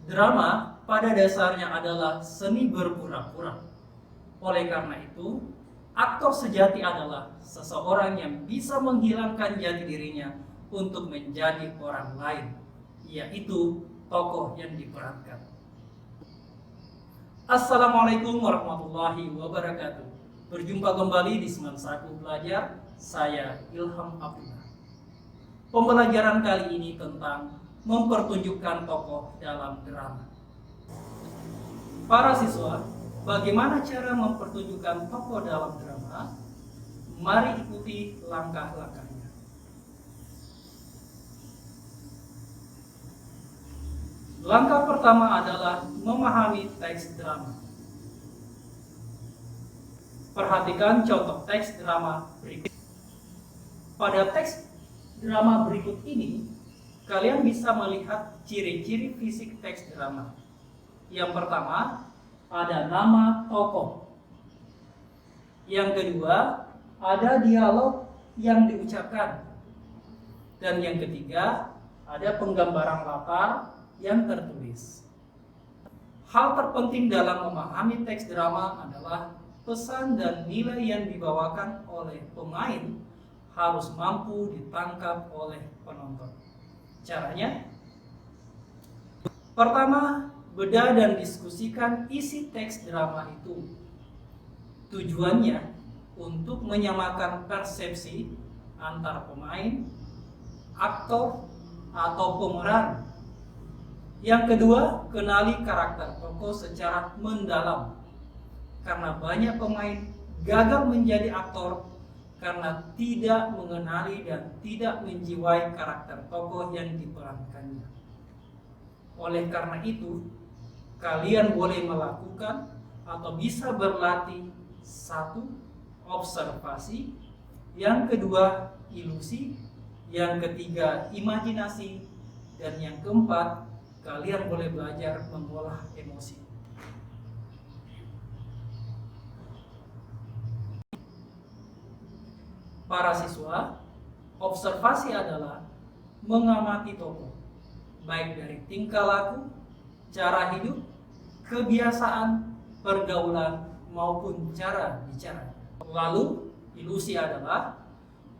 Drama pada dasarnya adalah seni berpura-pura. Oleh karena itu, aktor sejati adalah seseorang yang bisa menghilangkan jati dirinya untuk menjadi orang lain, yaitu tokoh yang diperankan. Assalamualaikum warahmatullahi wabarakatuh. Berjumpa kembali di Semansaku Belajar, saya Ilham Abdullah. Pembelajaran kali ini tentang mempertunjukkan tokoh dalam drama. Para siswa, bagaimana cara mempertunjukkan tokoh dalam drama? Mari ikuti langkah-langkahnya. Langkah pertama adalah memahami teks drama. Perhatikan contoh teks drama berikut. Pada teks drama berikut ini, kalian bisa melihat ciri-ciri fisik teks drama. Yang pertama, ada nama tokoh. Yang kedua, ada dialog yang diucapkan. Dan yang ketiga, ada penggambaran latar yang tertulis. Hal terpenting dalam memahami teks drama adalah pesan dan nilai yang dibawakan oleh pemain harus mampu ditangkap oleh penonton. Caranya, pertama, bedah dan diskusikan isi teks drama itu. Tujuannya untuk menyamakan persepsi antar pemain, aktor, atau pemeran. Yang kedua, kenali karakter tokoh secara mendalam. Karena banyak pemain gagal menjadi aktor karena tidak mengenali dan tidak menjiwai karakter tokoh yang diperankannya. Oleh karena itu, kalian boleh melakukan atau bisa berlatih: satu, observasi; yang kedua, ilusi; yang ketiga, imajinasi; dan yang keempat, kalian boleh belajar mengolah emosi. Para siswa, observasi adalah mengamati tokoh, baik dari tingkah laku, cara hidup, kebiasaan, pergaulan, maupun cara bicara. Lalu, ilusi adalah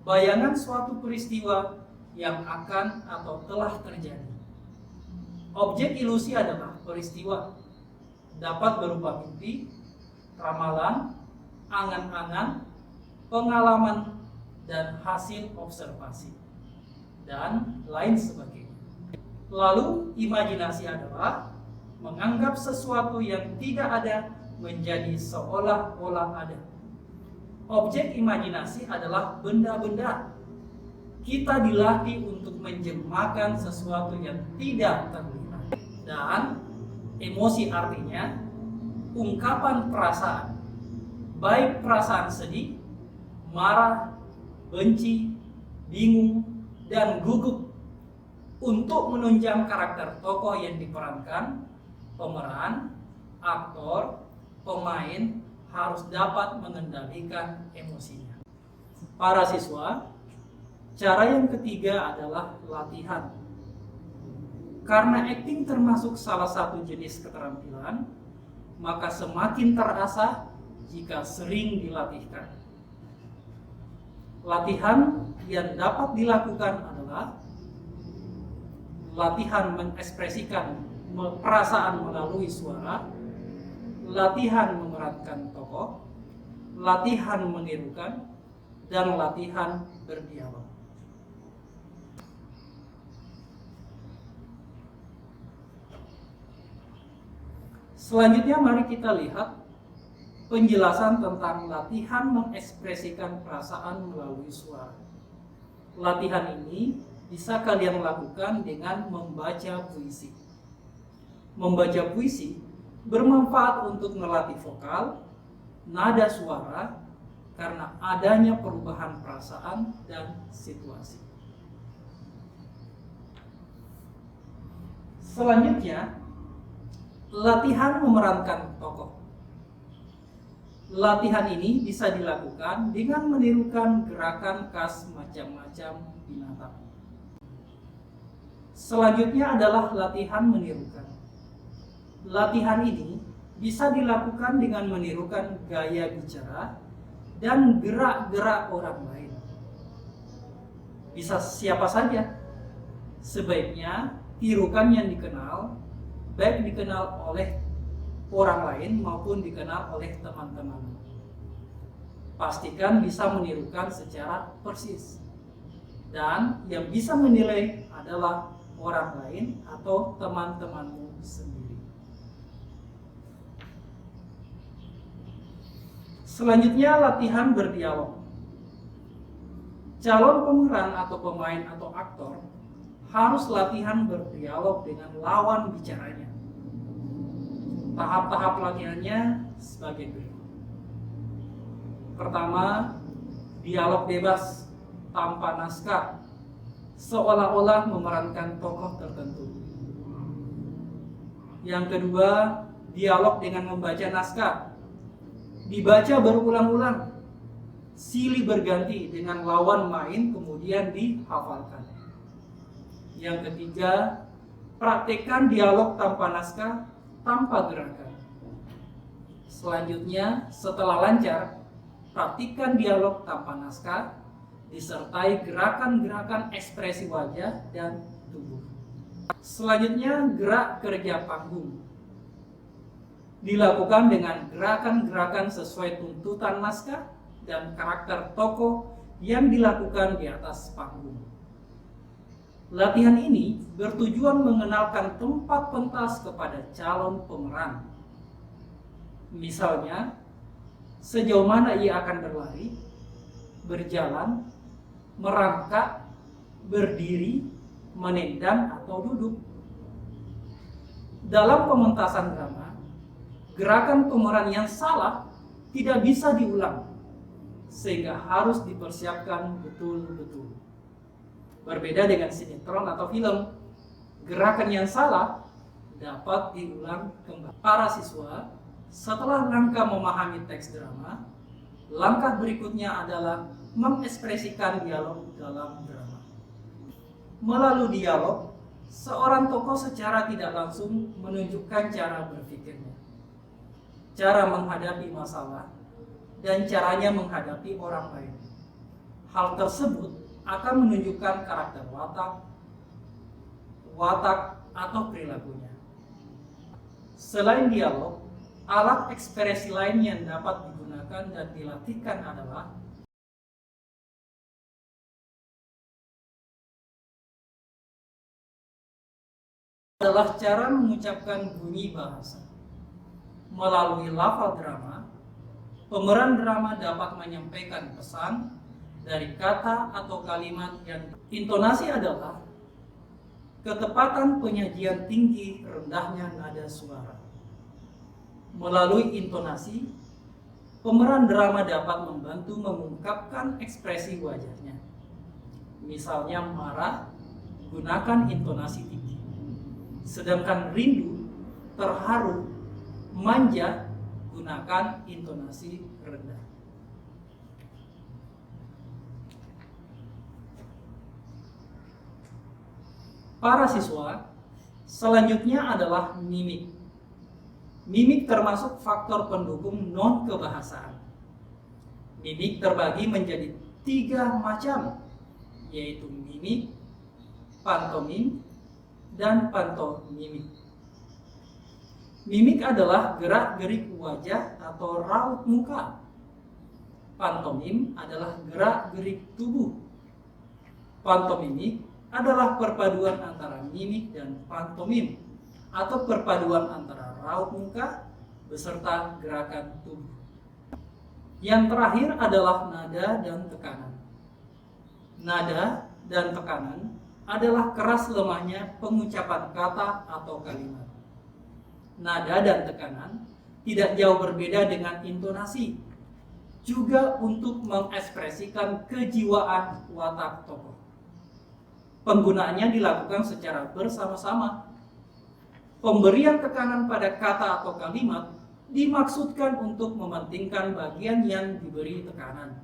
bayangan suatu peristiwa yang akan atau telah terjadi. Objek ilusi adalah peristiwa, dapat berupa mimpi, ramalan, angan-angan, pengalaman, dan hasil observasi, dan lain sebagainya. Lalu, imajinasi adalah menganggap sesuatu yang tidak ada menjadi seolah-olah ada. Objek imajinasi adalah benda-benda. Kita dilatih untuk menjemahkan sesuatu yang tidak terlihat. Dan emosi artinya ungkapan perasaan, baik perasaan sedih, marah, benci, bingung, dan gugup, untuk menunjang karakter tokoh yang diperankan. Pemeran, aktor, pemain harus dapat mengendalikan emosinya. Para siswa, cara yang ketiga adalah latihan. Karena acting termasuk salah satu jenis keterampilan, maka semakin terasa jika sering dilatihkan. Latihan yang dapat dilakukan adalah latihan mengekspresikan perasaan melalui suara, latihan memerankan tokoh, latihan menirukan, dan latihan berdialog. Selanjutnya, mari kita lihat penjelasan tentang latihan mengekspresikan perasaan melalui suara. Latihan ini bisa kalian lakukan dengan membaca puisi. Membaca puisi bermanfaat untuk melatih vokal, nada suara, karena adanya perubahan perasaan dan situasi. Selanjutnya, latihan memerankan tokoh. Latihan ini bisa dilakukan dengan menirukan gerakan khas macam-macam binatang. Selanjutnya adalah latihan menirukan. Latihan ini bisa dilakukan dengan menirukan gaya bicara dan gerak-gerak orang lain. Bisa siapa saja. Sebaiknya tirukan yang dikenal, baik dikenal oleh orang lain maupun dikenal oleh teman-teman. Pastikan bisa menirukan secara persis. Dan yang bisa menilai adalah orang lain atau teman-temanmu sendiri. Selanjutnya, latihan berdialog. Calon pemeran atau pemain atau aktor harus latihan berdialog dengan lawan bicaranya. Tahap-tahap latihannya sebagai berikut. Pertama, dialog bebas tanpa naskah, seolah-olah memerankan tokoh tertentu. Yang kedua, dialog dengan membaca naskah. Dibaca berulang-ulang, silih berganti dengan lawan main kemudian dihafalkan. Yang ketiga, praktekkan dialog tanpa naskah, tanpa gerakan. Selanjutnya, setelah lancar, praktikkan dialog tanpa naskah, disertai gerakan-gerakan ekspresi wajah dan tubuh. Selanjutnya, gerak kerja panggung. Dilakukan dengan gerakan-gerakan sesuai tuntutan naskah dan karakter tokoh yang dilakukan di atas panggung. Latihan ini bertujuan mengenalkan tempat pentas kepada calon pemeran. Misalnya, sejauh mana ia akan berlari, berjalan, merangkak, berdiri, menendang, atau duduk. Dalam pementasan drama, gerakan pemeran yang salah tidak bisa diulang, sehingga harus dipersiapkan betul-betul. Berbeda dengan sinetron atau film, gerakan yang salah dapat diulang kembali. Para siswa, setelah langkah memahami teks drama, langkah berikutnya adalah mengekspresikan dialog dalam drama. Melalui dialog, seorang tokoh secara tidak langsung menunjukkan cara berpikirnya, cara menghadapi masalah, dan caranya menghadapi orang lain. Hal tersebut akan menunjukkan karakter watak atau perilakunya. Selain dialog, alat ekspresi lain yang dapat digunakan dan dilatihkan adalah cara mengucapkan bunyi bahasa. Melalui lafal drama, pemeran drama dapat menyampaikan pesan dari kata atau kalimat yang intonasi adalah ketepatan penyajian tinggi rendahnya nada suara. Melalui intonasi, pemeran drama dapat membantu mengungkapkan ekspresi wajahnya. Misalnya marah, gunakan intonasi tinggi. Sedangkan rindu, terharu, manja, gunakan intonasi rendah. Para siswa, selanjutnya adalah mimik. Mimik termasuk faktor pendukung non-kebahasaan. Mimik terbagi menjadi 3 macam, yaitu mimik, pantomim, dan pantomimik. Mimik adalah gerak-gerik wajah atau raut muka. Pantomim adalah gerak-gerik tubuh. Pantomimik adalah perpaduan antara mimik dan pantomim, atau perpaduan antara raut muka beserta gerakan tubuh. Yang terakhir adalah nada dan tekanan. Nada dan tekanan adalah keras lemahnya pengucapan kata atau kalimat. Nada dan tekanan tidak jauh berbeda dengan intonasi, juga untuk mengekspresikan kejiwaan watak tokoh. Penggunaannya dilakukan secara bersama-sama. Pemberian tekanan pada kata atau kalimat dimaksudkan untuk mementingkan bagian yang diberi tekanan.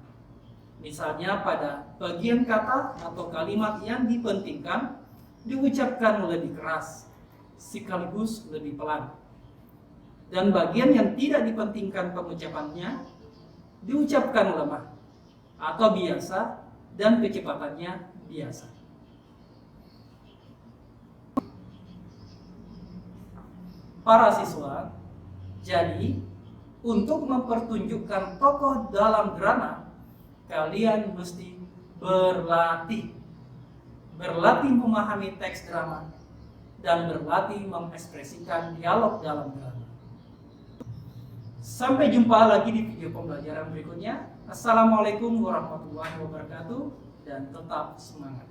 Misalnya pada bagian kata atau kalimat yang dipentingkan diucapkan lebih keras, sekaligus lebih pelan. dan bagian yang tidak dipentingkan pengucapannya diucapkan lemah atau biasa dan kecepatannya biasa. Para siswa, jadi untuk mempertunjukkan tokoh dalam drama, kalian mesti berlatih memahami teks drama dan berlatih mengekspresikan dialog dalam drama. Sampai jumpa lagi di video pembelajaran berikutnya. Assalamualaikum warahmatullahi wabarakatuh dan tetap semangat.